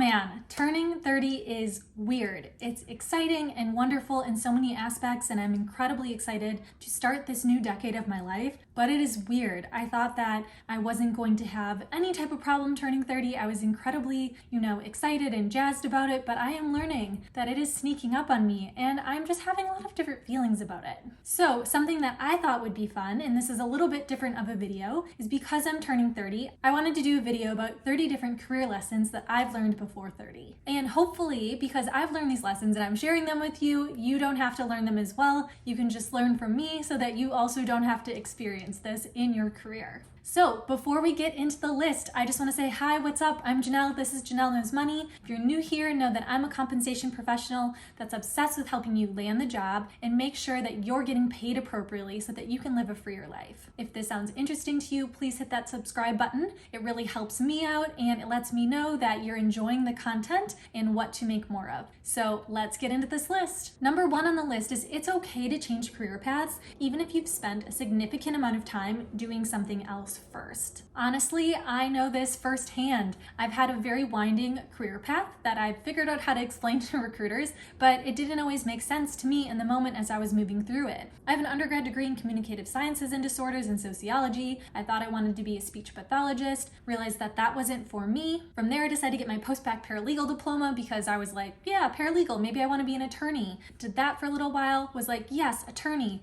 man, turning 30 is weird. It's exciting and wonderful in so many aspects, and I'm incredibly excited to start this new decade of my life, but it is weird. I thought that I wasn't going to have any type of problem turning 30. I was incredibly, excited and jazzed about it, but I am learning that it is sneaking up on me, and I'm just having a lot of different feelings about it. So something that I thought would be fun, and this is a little bit different of a video, is because I'm turning 30, I wanted to do a video about 30 different career lessons that I've learned before 30. And hopefully, because I've learned these lessons and I'm sharing them with you, you don't have to learn them as well. You can just learn from me so that you also don't have to experience this in your career. So before we get into the list, I just want to say, hi, what's up? I'm Janell. This is Janell Knows Money. If you're new here, know that I'm a compensation professional that's obsessed with helping you land the job and make sure that you're getting paid appropriately so that you can live a freer life. If this sounds interesting to you, please hit that subscribe button. It really helps me out and it lets me know that you're enjoying the content and what to make more of. So let's get into this list. Number 1 on the list is it's okay to change career paths, even if you've spent a significant amount of time doing something else first. Honestly, I know this firsthand. I've had a very winding career path that I've figured out how to explain to recruiters, but it didn't always make sense to me in the moment as I was moving through it. I have an undergrad degree in communicative sciences and disorders and sociology. I thought I wanted to be a speech pathologist, realized that that wasn't for me. From there, I decided to get my post-bac paralegal diploma because I was like, yeah, paralegal, maybe I want to be an attorney. Did that for a little while, was like, yes, attorney.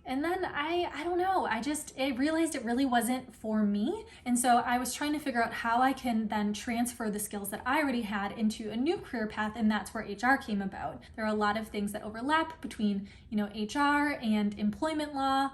And then I don't know, I realized it really wasn't for me. And so I was trying to figure out how I can then transfer the skills that I already had into a new career path, and that's where HR came about. There are a lot of things that overlap between, HR and employment law.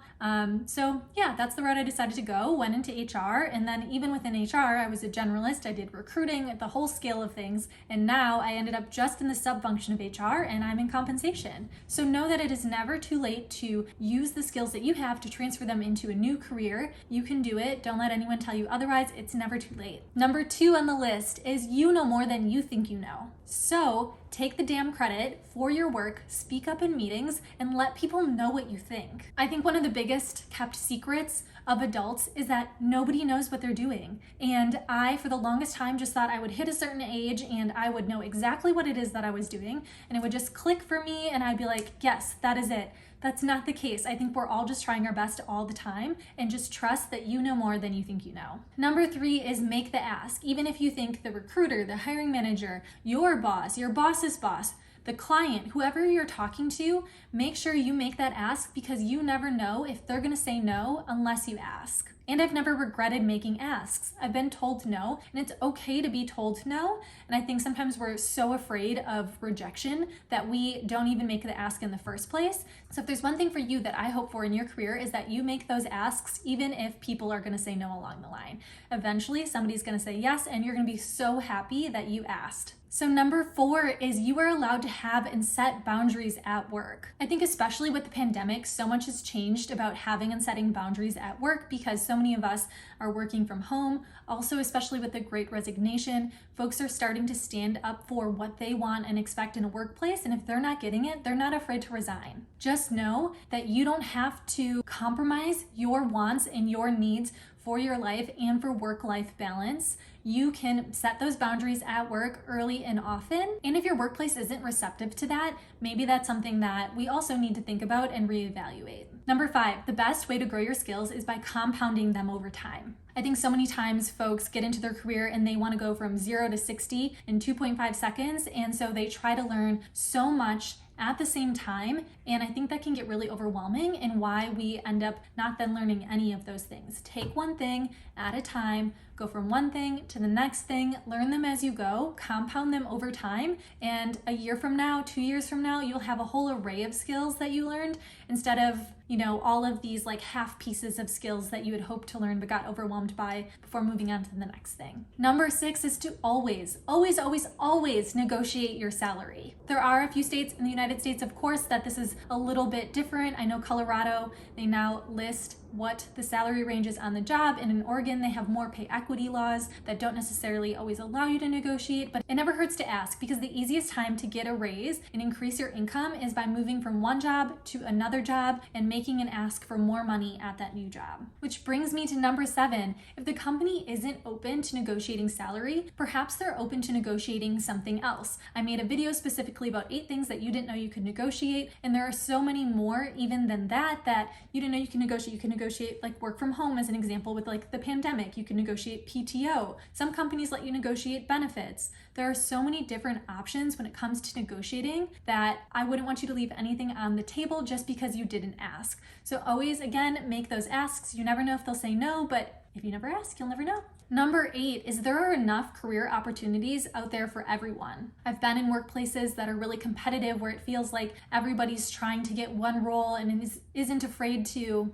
So yeah, that's the route I decided to go, went into HR, and then even within HR, I was a generalist. I did recruiting at the whole scale of things, and now I ended up just in the sub-function of HR, and I'm in compensation. So know that it is never too late to use the skills that you have to transfer them into a new career. You can do it. Don't let anyone tell you otherwise. It's never too late. Number 2 on the list is you know more than you think you know. So take the damn credit for your work, speak up in meetings, and let people know what you think. I think one of the biggest kept secrets of adults is that nobody knows what they're doing. And I, for the longest time, just thought I would hit a certain age and I would know exactly what it is that I was doing, and it would just click for me and I'd be like, yes, that is it. That's not the case. I think we're all just trying our best all the time, and just trust that you know more than you think you know. Number 3 is make the ask. Even if you think the recruiter, the hiring manager, your boss's boss, the client, whoever you're talking to, make sure you make that ask, because you never know if they're gonna say no unless you ask. And I've never regretted making asks. I've been told no, and it's okay to be told no. And I think sometimes we're so afraid of rejection that we don't even make the ask in the first place. So if there's one thing for you that I hope for in your career, is that you make those asks even if people are gonna say no along the line. Eventually, somebody's gonna say yes, and you're gonna be so happy that you asked. So number 4 is you are allowed to have and set boundaries at work. I think especially with the pandemic, so much has changed about having and setting boundaries at work, because so many of us are working from home. Also, especially with the Great Resignation, folks are starting to stand up for what they want and expect in a workplace, and if they're not getting it, they're not afraid to resign. Just know that you don't have to compromise your wants and your needs for your life and for work-life balance. You can set those boundaries at work early and often. And if your workplace isn't receptive to that, maybe that's something that we also need to think about and reevaluate. Number 5, the best way to grow your skills is by compounding them over time. I think so many times folks get into their career and they want to go from 0 to 60 in 2.5 seconds. And so they try to learn so much at the same time, and I think that can get really overwhelming, and why we end up not then learning any of those things. Take one thing at a time, go from one thing to the next thing, learn them as you go, compound them over time, and a year from now, 2 years from now, you'll have a whole array of skills that you learned, instead of all of these like half pieces of skills that you had hoped to learn but got overwhelmed by before moving on to the next thing. Number 6 is to always negotiate your salary. There are a few states in the United States, of course, that this is a little bit different. I know Colorado, they now list what the salary range is on the job. And in Oregon, they have more pay equity laws that don't necessarily always allow you to negotiate, but it never hurts to ask, because the easiest time to get a raise and increase your income is by moving from one job to another job and making an ask for more money at that new job. Which brings me to number 7. If the company isn't open to negotiating salary, perhaps they're open to negotiating something else. I made a video specifically about 8 things that you didn't know you could negotiate, and there are so many more even than that you didn't know you can negotiate. You can negotiate like work from home as an example with like the pandemic. You can negotiate PTO. Some companies let you negotiate benefits. There are so many different options when it comes to negotiating that I wouldn't want you to leave anything on the table just because you didn't ask. So always, again, make those asks. You never know if they'll say no, but if you never ask, you'll never know. Number 8 is there are enough career opportunities out there for everyone. I've been in workplaces that are really competitive where it feels like everybody's trying to get one role and isn't afraid to,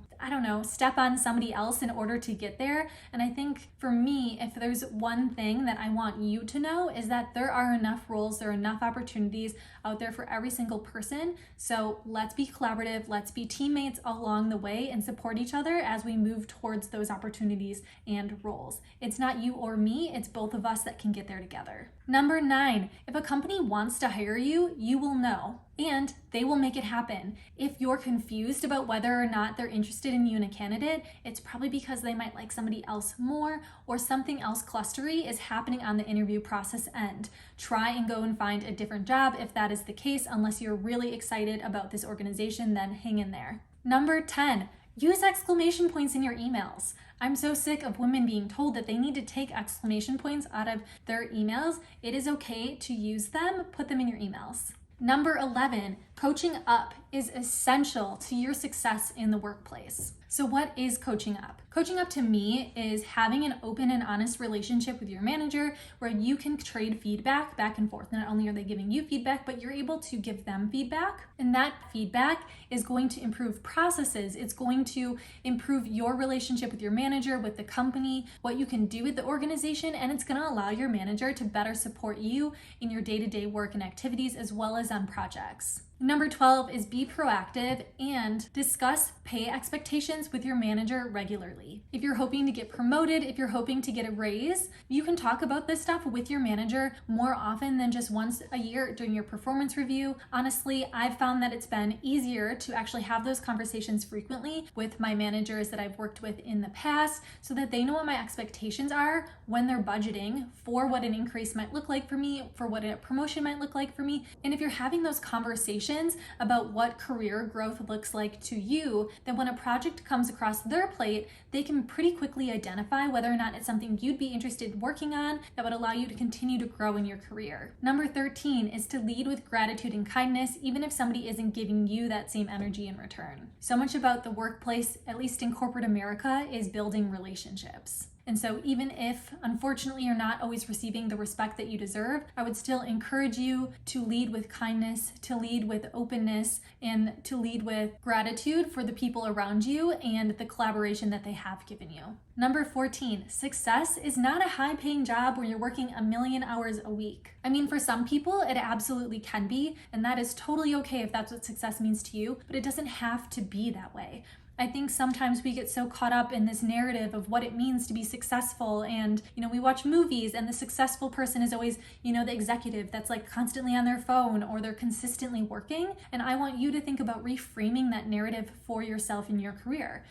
step on somebody else in order to get there. And I think for me, if there's one thing that I want you to know is that there are enough roles, there are enough opportunities out there for every single person. So let's be collaborative, let's be teammates along the way and support each other as we move towards those opportunities and roles. It's not you or me, it's both of us that can get there together. Number 9, if a company wants to hire you, you will know, and they will make it happen. If you're confused about whether or not they're interested in you and a candidate, it's probably because they might like somebody else more, or something else clustery is happening on the interview process end. Try and go and find a different job if that is the case. Unless you're really excited about this organization, then hang in there. Number 10, use exclamation points in your emails. I'm so sick of women being told that they need to take exclamation points out of their emails. It is okay to use them. Put them in your emails. Number 11, coaching up is essential to your success in the workplace. So what is coaching up? Coaching up to me is having an open and honest relationship with your manager where you can trade feedback back and forth. Not only are they giving you feedback, but you're able to give them feedback. And that feedback is going to improve processes. It's going to improve your relationship with your manager, with the company, what you can do with the organization, and it's going to allow your manager to better support you in your day-to-day work and activities as well as on projects. Number 12 is be proactive and discuss pay expectations with your manager regularly. If you're hoping to get promoted, if you're hoping to get a raise, you can talk about this stuff with your manager more often than just once a year during your performance review. Honestly, I've found that it's been easier to actually have those conversations frequently with my managers that I've worked with in the past so that they know what my expectations are when they're budgeting for what an increase might look like for me, for what a promotion might look like for me. And if you're having those conversations about what career growth looks like to you, then when a project comes across their plate, they can pretty quickly identify whether or not it's something you'd be interested in working on that would allow you to continue to grow in your career. Number 13 is to lead with gratitude and kindness, even if somebody isn't giving you that same energy in return. So much about the workplace, at least in corporate America, is building relationships. And so even if, unfortunately, you're not always receiving the respect that you deserve, I would still encourage you to lead with kindness, to lead with openness, and to lead with gratitude for the people around you and the collaboration that they have given you. Number 14, success is not a high-paying job where you're working 1,000,000 hours a week. I mean, for some people, it absolutely can be, and that is totally okay if that's what success means to you, but it doesn't have to be that way. I think sometimes we get so caught up in this narrative of what it means to be successful, and we watch movies and the successful person is always the executive that's like constantly on their phone or they're consistently working. And I want you to think about reframing that narrative for yourself in your career.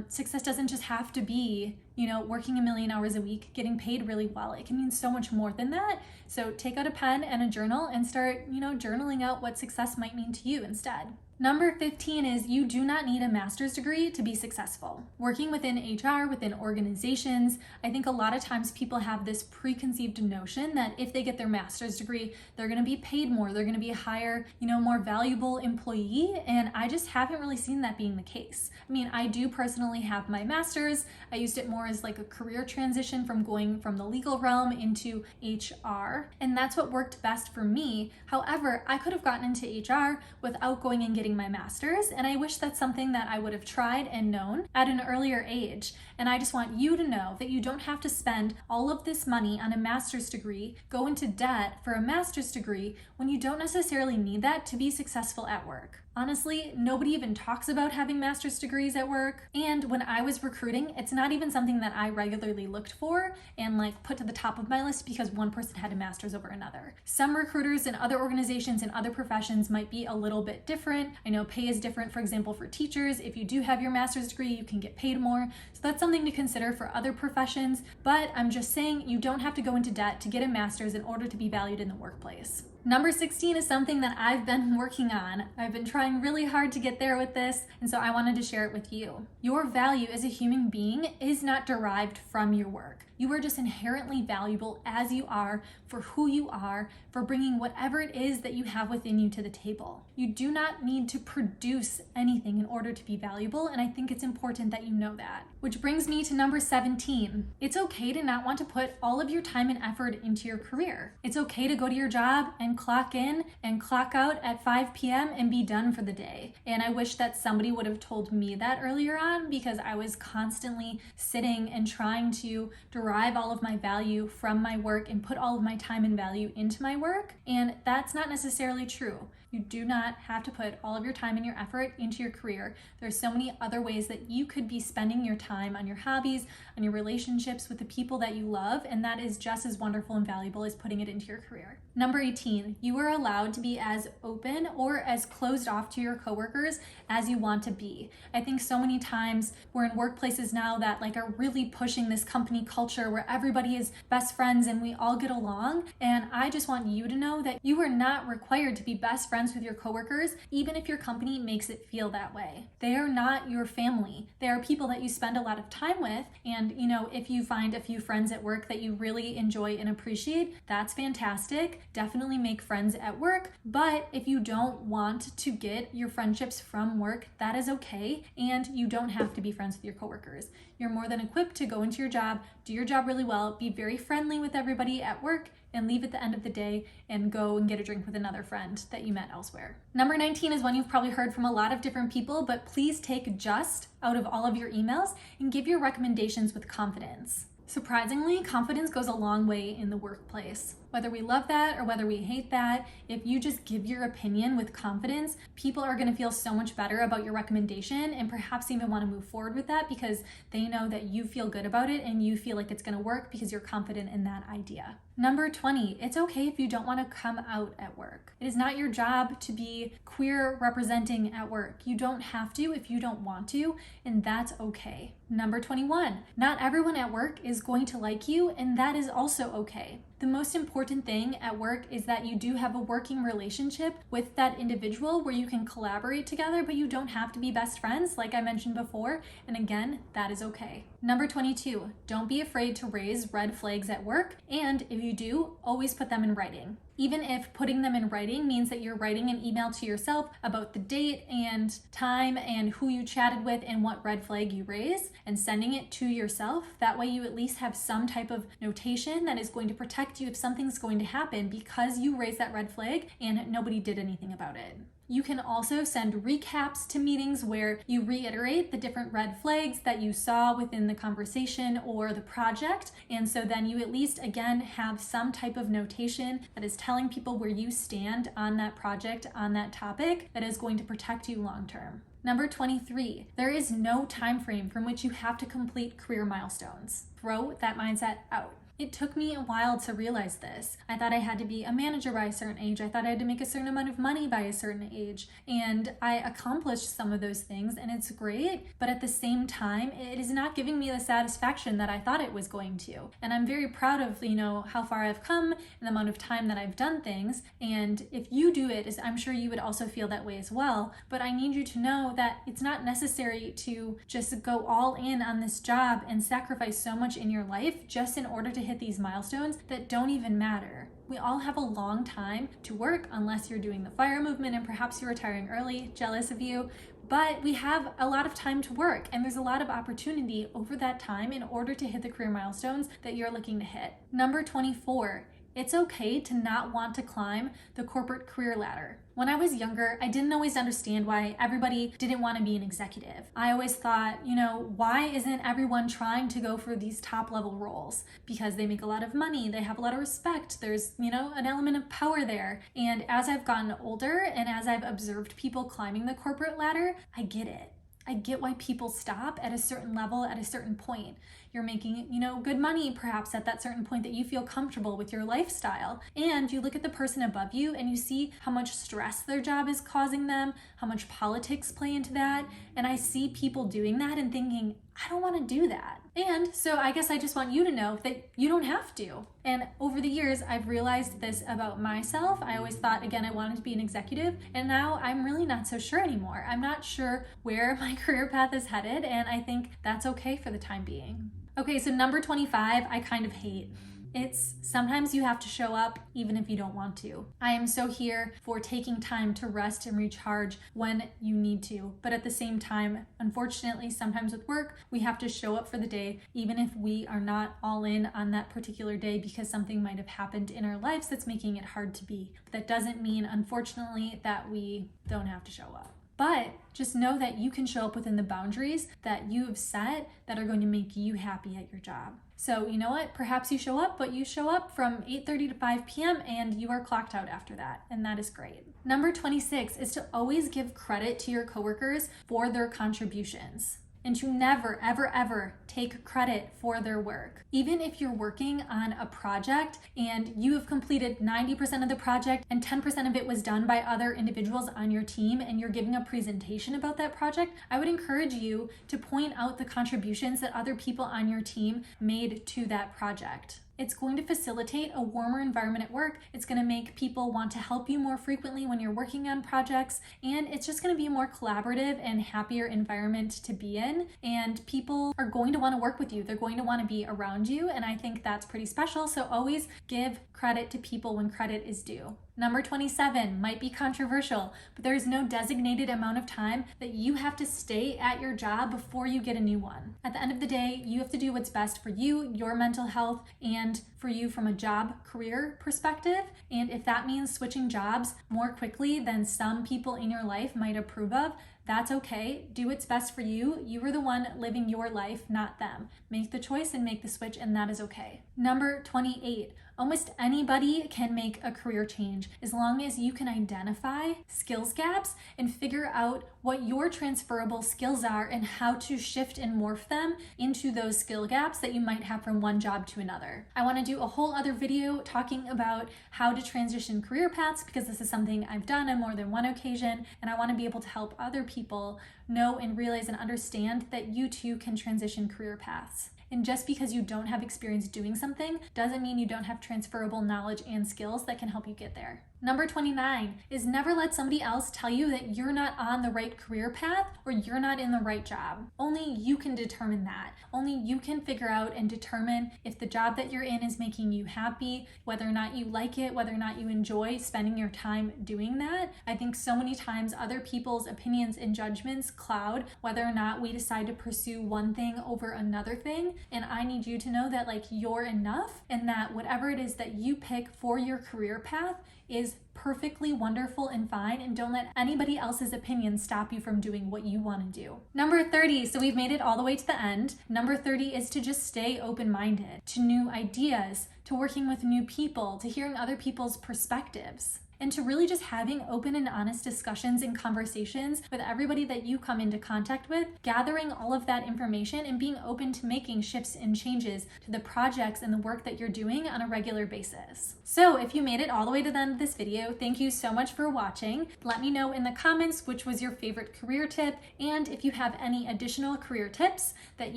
Success doesn't just have to be working 1,000,000 hours a week, getting paid really well. It can mean so much more than that. So take out a pen and a journal and start journaling out what success might mean to you instead. Number 15 is you do not need a master's degree to be successful. Working within HR, within organizations, I think a lot of times people have this preconceived notion that if they get their master's degree, they're going to be paid more, they're going to be a higher, more valuable employee, and I just haven't really seen that being the case. I mean, I do personally have my master's. I used it more as like a career transition from going from the legal realm into HR, and that's what worked best for me. However, I could have gotten into HR without going and getting my master's, and I wish that's something that I would have tried and known at an earlier age. And I just want you to know that you don't have to spend all of this money on a master's degree, go into debt for a master's degree when you don't necessarily need that to be successful at work. Honestly, nobody even talks about having master's degrees at work. And when I was recruiting, it's not even something that I regularly looked for and like put to the top of my list because one person had a master's over another. Some recruiters in other organizations and other professions might be a little bit different. I know pay is different, for example, for teachers. If you do have your master's degree, you can get paid more. So that's something to consider for other professions. But I'm just saying you don't have to go into debt to get a master's in order to be valued in the workplace. Number 16 is something that I've been working on. I've been trying really hard to get there with this, and so I wanted to share it with you. Your value as a human being is not derived from your work. You are just inherently valuable as you are, for who you are, for bringing whatever it is that you have within you to the table. You do not need to produce anything in order to be valuable, and I think it's important that you know that. Which brings me to number 17. It's okay to not want to put all of your time and effort into your career. It's okay to go to your job and clock in and clock out at 5 p.m. and be done for the day. And I wish that somebody would have told me that earlier on, because I was constantly sitting and trying to derive all of my value from my work and put all of my time and value into my work. And that's not necessarily true. You do not have to put all of your time and your effort into your career. There's so many other ways that you could be spending your time on your hobbies, on your relationships with the people that you love, and that is just as wonderful and valuable as putting it into your career. Number 18, you are allowed to be as open or as closed off to your coworkers as you want to be. I think so many times we're in workplaces now that like are really pushing this company culture where everybody is best friends and we all get along. And I just want you to know that you are not required to be best friends with your coworkers, even if your company makes it feel that way. They are not your family. They are people that you spend a lot of time with. And if you find a few friends at work that you really enjoy and appreciate, that's fantastic. Definitely make friends at work. But if you don't want to get your friendships from work, that is okay. And you don't have to be friends with your coworkers. You're more than equipped to go into your job, do your job really well, be very friendly with everybody at work, and leave at the end of the day and go and get a drink with another friend that you met elsewhere. Number 19 is one you've probably heard from a lot of different people, but please take just out of all of your emails and give your recommendations with confidence. Surprisingly, confidence goes a long way in the workplace. Whether we love that or whether we hate that, if you just give your opinion with confidence, people are going to feel so much better about your recommendation and perhaps even want to move forward with that because they know that you feel good about it and you feel like it's going to work because you're confident in that idea. Number 20, it's okay if you don't want to come out at work. It is not your job to be queer representing at work. You don't have to if you don't want to, and that's okay. Number 21, not everyone at work is going to like you, and that is also okay. The most important thing at work is that you do have a working relationship with that individual where you can collaborate together, but you don't have to be best friends, like I mentioned before. And again, that is okay. Number 22, don't be afraid to raise red flags at work. And if you do, always put them in writing. Even if putting them in writing means that you're writing an email to yourself about the date and time and who you chatted with and what red flag you raised and sending it to yourself. That way you at least have some type of notation that is going to protect you if something's going to happen because you raised that red flag and nobody did anything about it. You can also send recaps to meetings where you reiterate the different red flags that you saw within the conversation or the project. And so then you at least, again, have some type of notation that is telling people where you stand on that project, on that topic, that is going to protect you long term. Number 23, there is no time frame from which you have to complete career milestones. Throw that mindset out. It took me a while to realize this. I thought I had to be a manager by a certain age. I thought I had to make a certain amount of money by a certain age. And I accomplished some of those things and it's great. But at the same time, it is not giving me the satisfaction that I thought it was going to. And I'm very proud of, how far I've come and the amount of time that I've done things. And if you do it, I'm sure you would also feel that way as well. But I need you to know that it's not necessary to just go all in on this job and sacrifice so much in your life just in order to hit these milestones that don't even matter. We all have a long time to work unless you're doing the FIRE movement and perhaps you're retiring early, jealous of you. But we have a lot of time to work and there's a lot of opportunity over that time in order to hit the career milestones that you're looking to hit. Number 24, It's okay to not want to climb the corporate career ladder. When I was younger, I didn't always understand why everybody didn't want to be an executive. I always thought, why isn't everyone trying to go for these top level roles? Because they make a lot of money, they have a lot of respect, there's, an element of power there. And as I've gotten older and as I've observed people climbing the corporate ladder, I get it. I get why people stop at a certain level at a certain point. You're making, good money perhaps at that certain point that you feel comfortable with your lifestyle. And you look at the person above you and you see how much stress their job is causing them, how much politics play into that. And I see people doing that and thinking, I don't want to do that. And so I guess I just want you to know that you don't have to. And over the years, I've realized this about myself. I always thought, again, I wanted to be an executive, and now I'm really not so sure anymore. I'm not sure where my career path is headed, and I think that's okay for the time being. Okay, so number 25, I kind of hate. It's sometimes you have to show up even if you don't want to. I am so here for taking time to rest and recharge when you need to. But at the same time, unfortunately, sometimes with work, we have to show up for the day, even if we are not all in on that particular day because something might have happened in our lives that's making it hard to be. But that doesn't mean, unfortunately, that we don't have to show up. But just know that you can show up within the boundaries that you have set that are going to make you happy at your job. So you know what? Perhaps you show up, but you show up from 8:30 to 5 p.m. and you are clocked out after that, and that is great. Number 26 is to always give credit to your coworkers for their contributions, and to never, ever, ever take credit for their work. Even if you're working on a project and you have completed 90% of the project and 10% of it was done by other individuals on your team and you're giving a presentation about that project, I would encourage you to point out the contributions that other people on your team made to that project. It's going to facilitate a warmer environment at work. It's going to make people want to help you more frequently when you're working on projects. And it's just going to be a more collaborative and happier environment to be in. And people are going to want to work with you. They're going to want to be around you. And I think that's pretty special. So always give credit to people when credit is due. Number 27 might be controversial, but there is no designated amount of time that you have to stay at your job before you get a new one. At the end of the day, you have to do what's best for you, your mental health, and for you from a job career perspective. And if that means switching jobs more quickly than some people in your life might approve of, that's okay. Do what's best for you. You are the one living your life, not them. Make the choice and make the switch, and that is okay. Number 28. Almost anybody can make a career change as long as you can identify skills gaps and figure out what your transferable skills are and how to shift and morph them into those skill gaps that you might have from one job to another. I want to do a whole other video talking about how to transition career paths because this is something I've done on more than one occasion, and I want to be able to help other people know and realize and understand that you too can transition career paths. And just because you don't have experience doing something doesn't mean you don't have transferable knowledge and skills that can help you get there. Number 29 is never let somebody else tell you that you're not on the right career path or you're not in the right job. Only you can determine that. Only you can figure out and determine if the job that you're in is making you happy, whether or not you like it, whether or not you enjoy spending your time doing that. I think so many times other people's opinions and judgments cloud whether or not we decide to pursue one thing over another thing. And I need you to know that you're enough and that whatever it is that you pick for your career path is perfectly wonderful and fine, and don't let anybody else's opinion stop you from doing what you want to do. Number 30, so we've made it all the way to the end. Number 30 is to just stay open-minded to new ideas, to working with new people, to hearing other people's perspectives, and to really just having open and honest discussions and conversations with everybody that you come into contact with, gathering all of that information and being open to making shifts and changes to the projects and the work that you're doing on a regular basis. So if you made it all the way to the end of this video, thank you so much for watching. Let me know in the comments which was your favorite career tip, and if you have any additional career tips that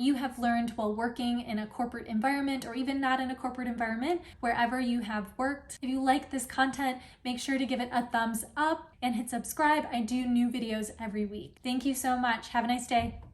you have learned while working in a corporate environment or even not in a corporate environment, wherever you have worked. If you like this content, make sure to give it a thumbs up and hit subscribe. I do new videos every week. Thank you so much. Have a nice day.